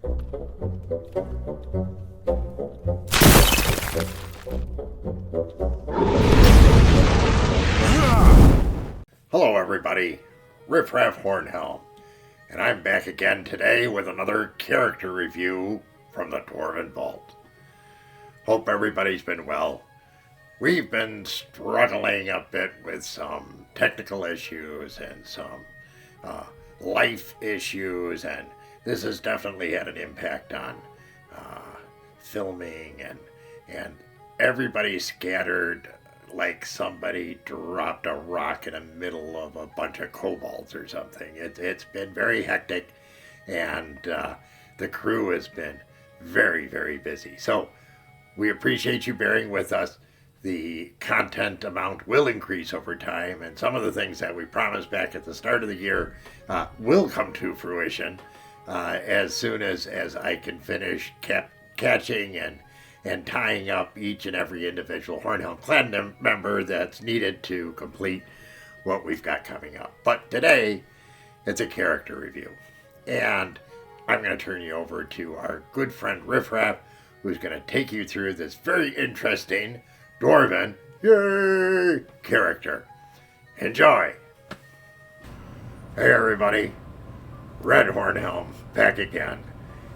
Hello everybody, Riffraff Hornhelm, and I'm back again today with another character review from the Dwarven Vault. Hope everybody's been well. We've been struggling a bit with some technical issues and some life issues, and this has definitely had an impact on filming, and everybody's scattered like somebody dropped a rock in the middle of a bunch of kobolds or something. It's been very hectic, and the crew has been very, very busy. So we appreciate you bearing with us. The content amount will increase over time, and some of the things that we promised back at the start of the year will come to fruition as soon as I can finish catching and tying up each and every individual HornhelmClan member that's needed to complete what we've got coming up. But today, it's a character review, and I'm going to turn you over to our good friend Riffraff, who's going to take you through this very interesting Dwarven character. Enjoy! Hey everybody, Red Hornhelm back again,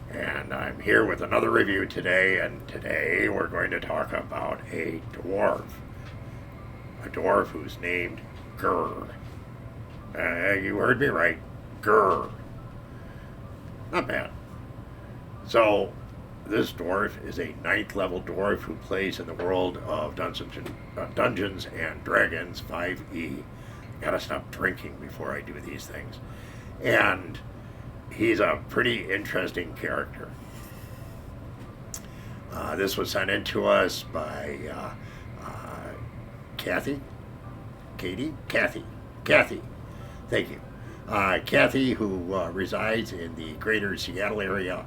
and I'm here with another review today, and today we're going to talk about a dwarf who's named Gur. You heard me right, Gur. Not bad. So, this dwarf is a 9th level dwarf who plays in the world of Dungeons and Dragons 5e. Gotta stop drinking before I do these things. And he's a pretty interesting character. This was sent in to us by Kathy. Thank you. Kathy, who resides in the greater Seattle area.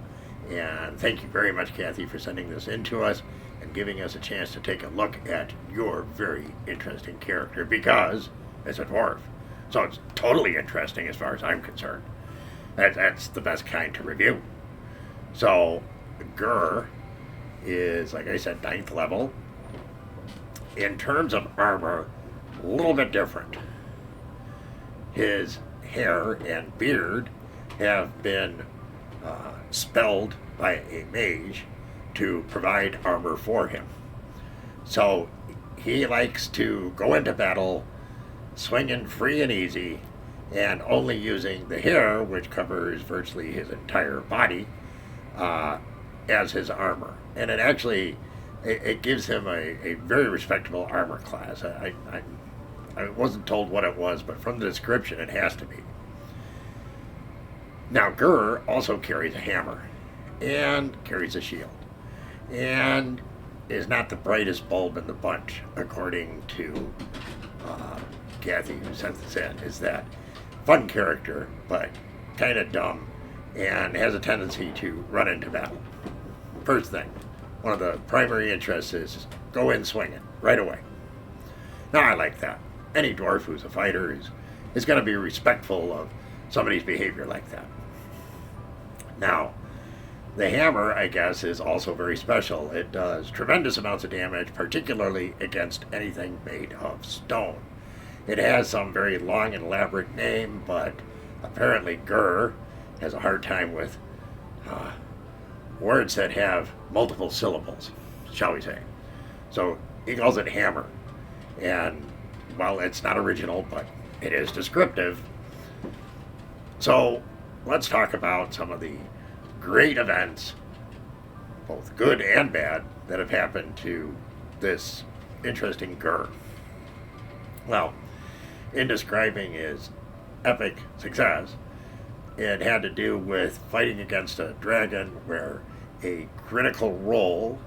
And thank you very much, Kathy, for sending this in to us and giving us a chance to take a look at your very interesting character, because it's a dwarf. So it's totally interesting as far as I'm concerned. That's the best kind to review. So Gur is, like I said, 9th level. In terms of armor, a little bit different. His hair and beard have been spelled by a mage to provide armor for him. So he likes to go into battle swinging free and easy, and only using the hair, which covers virtually his entire body, as his armor. And it gives him a very respectable armor class. I wasn't told what it was, but from the description it has to be. Now, Gur also carries a hammer and carries a shield, and is not the brightest bulb in the bunch, according to Kathy, who sent this in. Is that fun character, but kind of dumb, and has a tendency to run into battle. First thing, one of the primary interests is go in swinging right away. Now, I like that. Any dwarf who's a fighter is going to be respectful of somebody's behavior like that. Now, the hammer, I guess, is also very special. It does tremendous amounts of damage, particularly against anything made of stone. It has some very long and elaborate name, but apparently Gur has a hard time with words that have multiple syllables, shall we say. So he calls it hammer. And, well, it's not original, but it is descriptive. So let's talk about some of the great events, both good and bad, that have happened to this interesting Gur. Well, in describing his epic success, it had to do with fighting against a dragon where a critical roll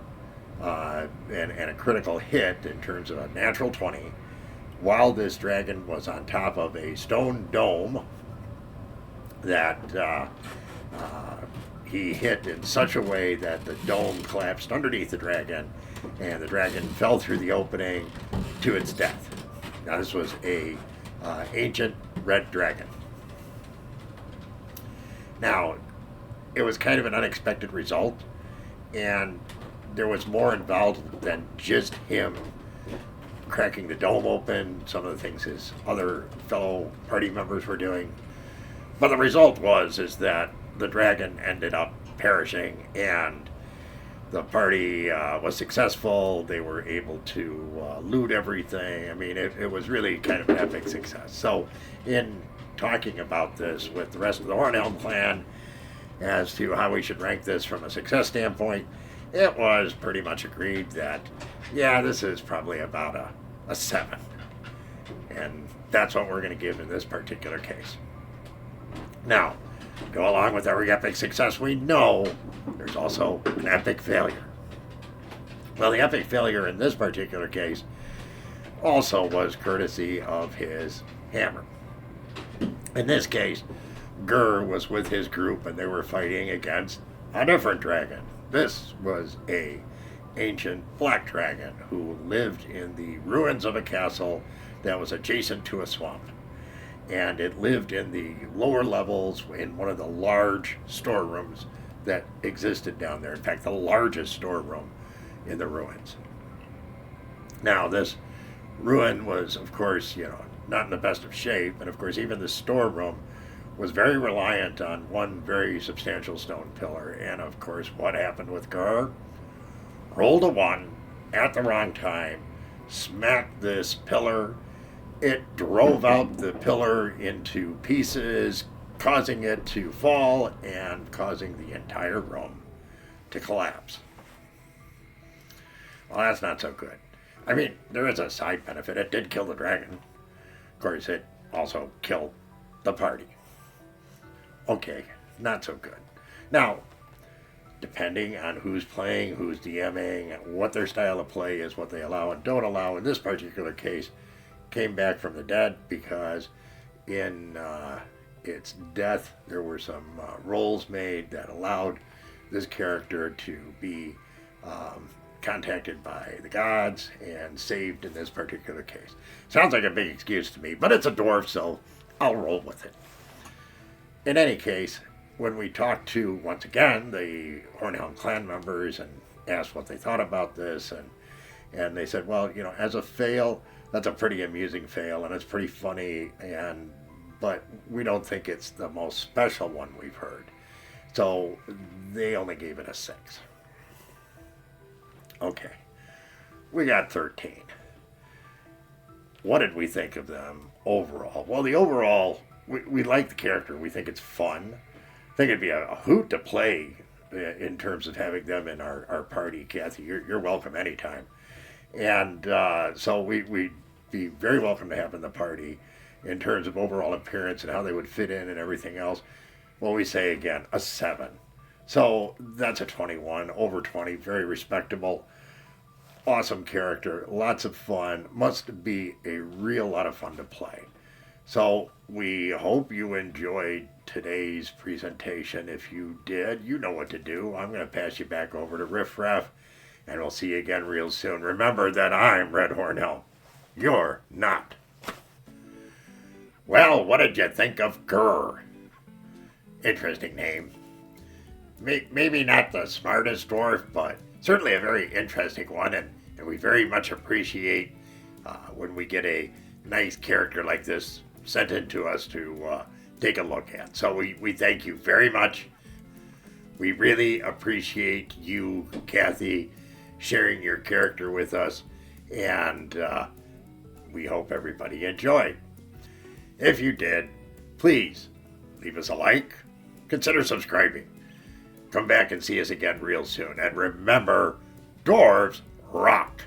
and a critical hit in terms of a natural 20, while this dragon was on top of a stone dome that he hit in such a way that the dome collapsed underneath the dragon, and the dragon fell through the opening to its death. Now, this was a ancient red dragon. Now, it was kind of an unexpected result, and there was more involved than just him cracking the dome open, some of the things his other fellow party members were doing. But the result is that the dragon ended up perishing, and the party was successful. They were able to loot everything. I mean, it was really kind of an epic success. So in talking about this with the rest of the HornhelmClan as to how we should rank this from a success standpoint, it was pretty much agreed that, yeah, this is probably about a 7. And that's what we're going to give in this particular case. Now, go along with every epic success, we know there's also an epic failure. Well, the epic failure in this particular case also was courtesy of his hammer. In this case, Gur was with his group and they were fighting against a different dragon. This was a ancient black dragon who lived in the ruins of a castle that was adjacent to a swamp. And it lived in the lower levels in one of the large storerooms that existed down there. In fact, the largest storeroom in the ruins. Now, this ruin was, of course, not in the best of shape. And of course, even the storeroom was very reliant on one very substantial stone pillar. And of course, what happened with Gur? Rolled a 1 at the wrong time, smacked this pillar. It drove out the pillar into pieces, causing it to fall and causing the entire room to collapse. Well, that's not so good. I mean, there is a side benefit. It did kill the dragon. Of course, it also killed the party. Okay, not so good. Now, depending on who's playing, who's DMing, what their style of play is, what they allow and don't allow, in this particular case, came back from the dead because in its death there were some rolls made that allowed this character to be contacted by the gods and saved in this particular case. Sounds like a big excuse to me, but it's a dwarf, so I'll roll with it. In any case, when we talked to, once again, the HornhelmClan members and asked what they thought about this, and they said, well, as a fail, that's a pretty amusing fail, and it's pretty funny, but we don't think it's the most special one we've heard. So they only gave it a 6. Okay, we got 13. What did we think of them overall? Well, the overall, we like the character. We think it's fun. I think it'd be a hoot to play in terms of having them in our party. Kathy, you're welcome anytime. And so we'd be very welcome to have in the party in terms of overall appearance and how they would fit in and everything else. Well, we say again, a 7. So that's a 21, over 20, very respectable. Awesome character, lots of fun, must be a real lot of fun to play. So we hope you enjoyed today's presentation. If you did, you know what to do. I'm going to pass you back over to Riff Raff, and we'll see you again real soon. Remember that I'm Red Hornhelm. You're not. Well, what did you think of Gur? Interesting name. Maybe not the smartest dwarf, but certainly a very interesting one, and we very much appreciate when we get a nice character like this sent in to us to take a look at. So we thank you very much. We really appreciate you, Kathy, sharing your character with us, and we hope everybody enjoyed. If you did, please leave us a like, consider subscribing. Come back and see us again real soon. And remember, dwarves rock!